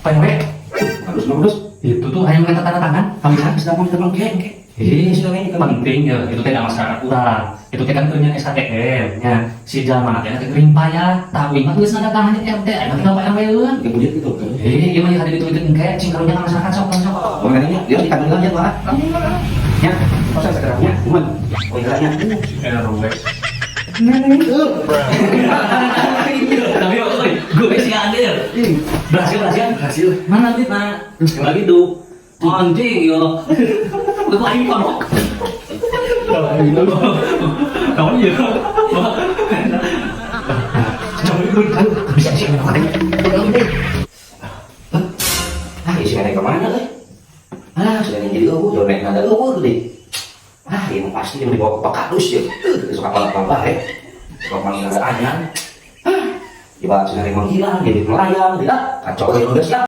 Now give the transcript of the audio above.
Pak RW, Bagus. itu tuh hanya minta tanda tangan. Kami kan Sedang mau terbang oke. sudah ini kan penting ya. Itu teh masyarakat kurang. Itu teh kan punya SKTM nya. Si jalma teh teh gering payah. Tapi mah geus tanda tangan RT. Aya tinggal Pak RW eueun. Kemudian itu. Ieu mah hadir itu engke cing karunya ka masyarakat sok. Mengenainya dia di kantor aja lah. Ya, masa sekarangnya, cuman, oh iya. RW. Tapi gue sih ada. Berhasil. Mana dit nak? Lagi tuh. Anjing yo. Lu lagi pamok. Kamu ya. Coba dulu kan bisa sih mana. Isi ada kemana deh? Sudah jadi jauh naik nada deh. Ini pasti yang dibawa ke Pak Kadus ya. Suka apa ya? Suka panggil ada anyar. Coba sudah menghilang, jadi melayang, tidak kacau ya udah siap.